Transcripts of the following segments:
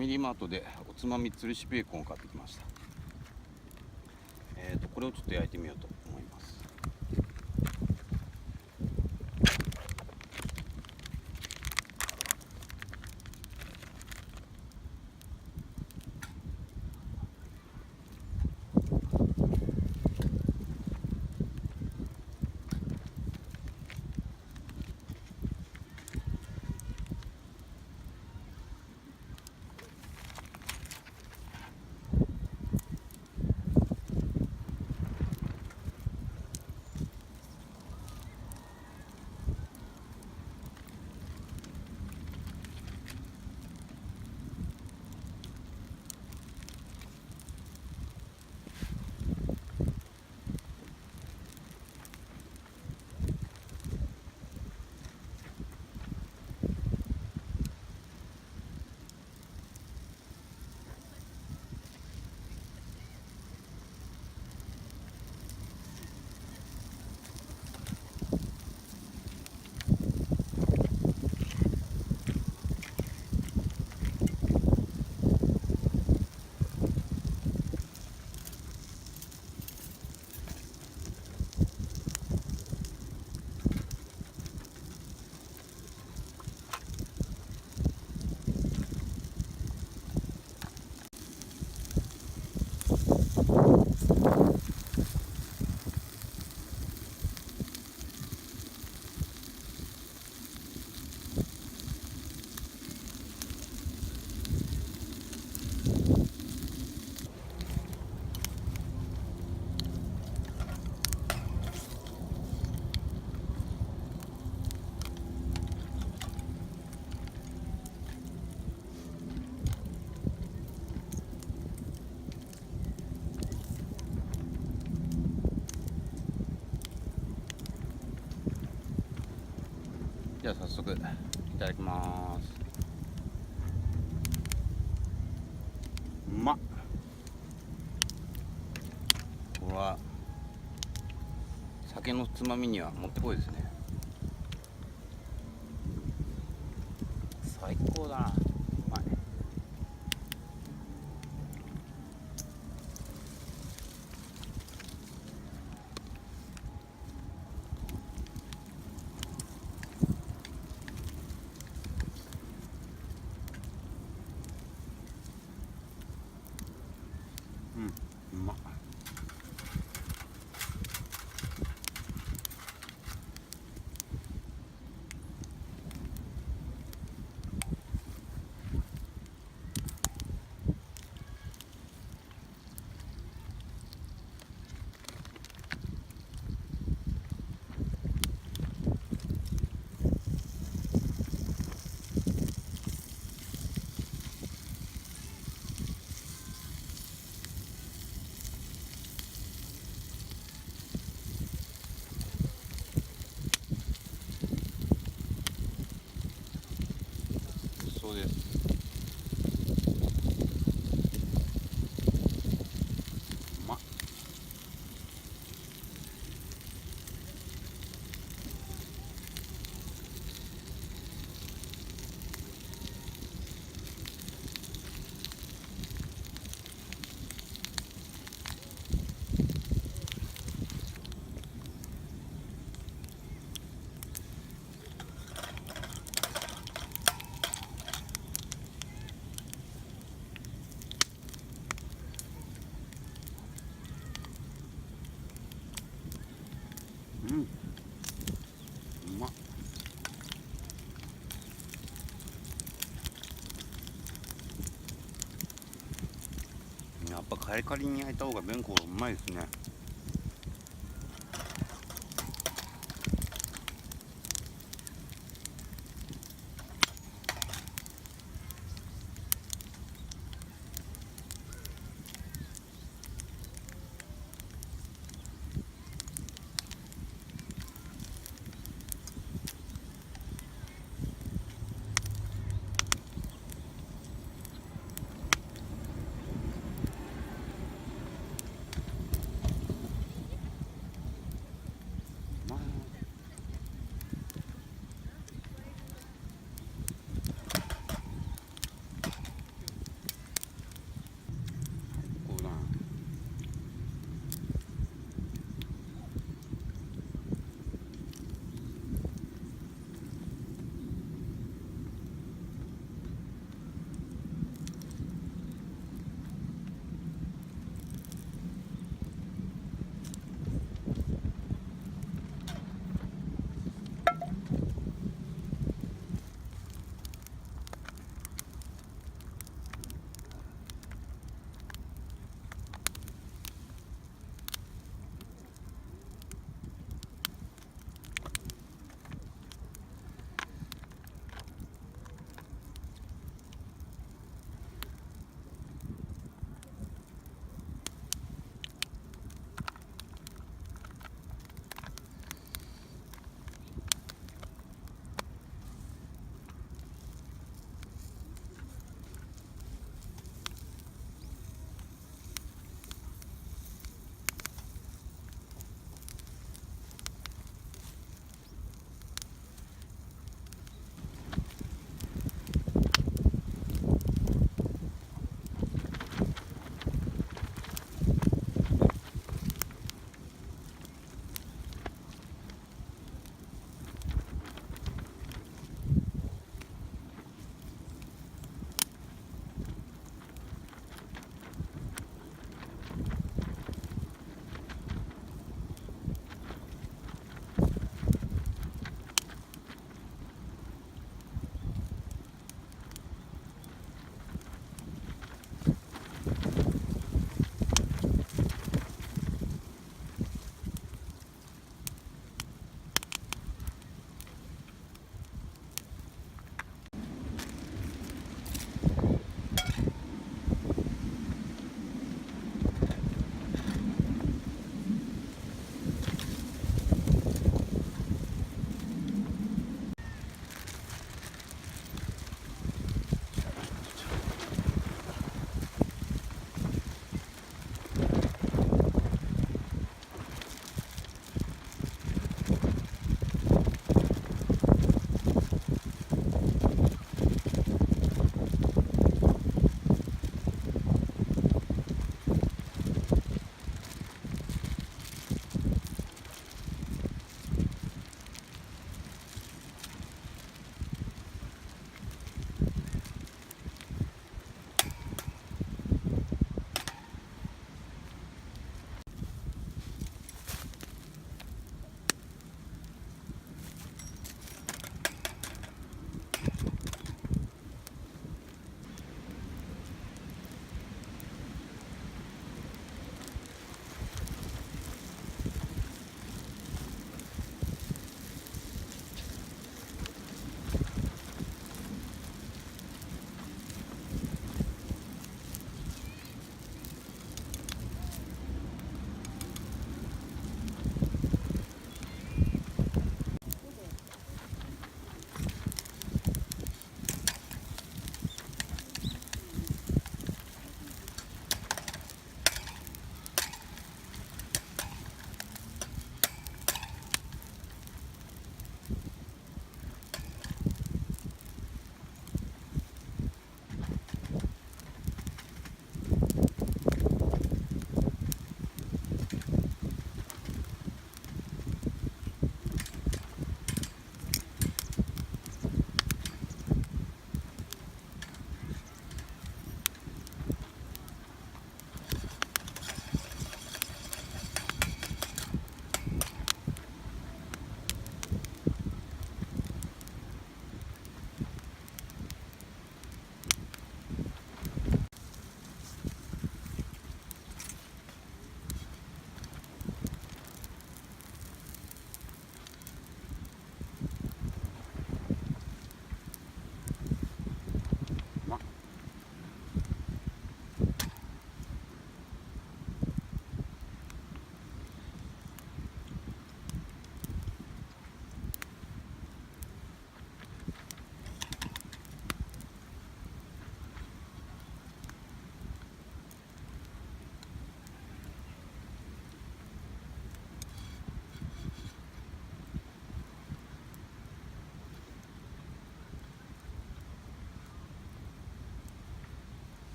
ミリーマートでおつまみ吊るしベーコンを買ってきました。これをちょっと焼いてみようと思います。じゃあ早速いただきます。うまっ。これは酒のつまみにはもってこいですね。最高だな。うまい。うまっ。そうです。うまっ。うまっ。やっぱカリカリに焼いた方がベーコンうまいですね。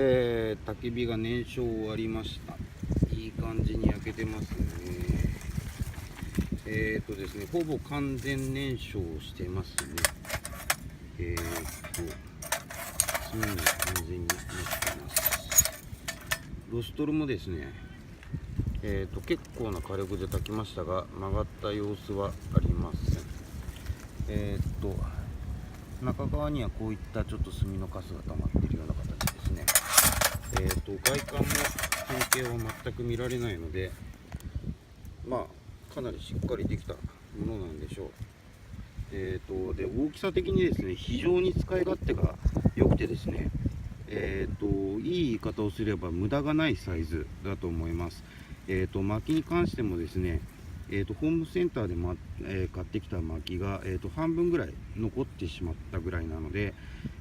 焚き火が燃焼終わりました。いい感じに焼けてますね。ですね、ほぼ完全燃焼してますね。炭に完全になってます。ロストルもですね、結構な火力で焚きましたが、曲がった様子はありません。中側にはこういったちょっと炭のカスが溜まっているような形ですね。外観も変形は全く見られないので、まあかなりしっかりできたものなんでしょう。で大きさ的にですね、非常に使い勝手が良くてですね、いい言い方をすれば無駄がないサイズだと思います。薪に関してもですね、ホームセンターで、買ってきた薪が、半分ぐらい残ってしまったぐらいなので、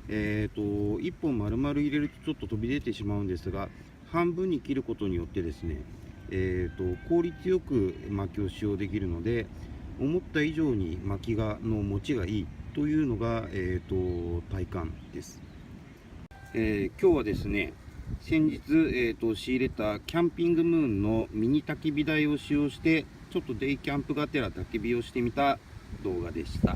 1本丸々入れるとちょっと飛び出てしまうんですが、半分に切ることによってですね、効率よく薪を使用できるので、思った以上に薪の持ちがいいというのが、体感です。今日はですね、先日、仕入れたキャンピングムーンのミニ焚き火台を使用して、ちょっとデイキャンプがてら焚き火をしてみた動画でした。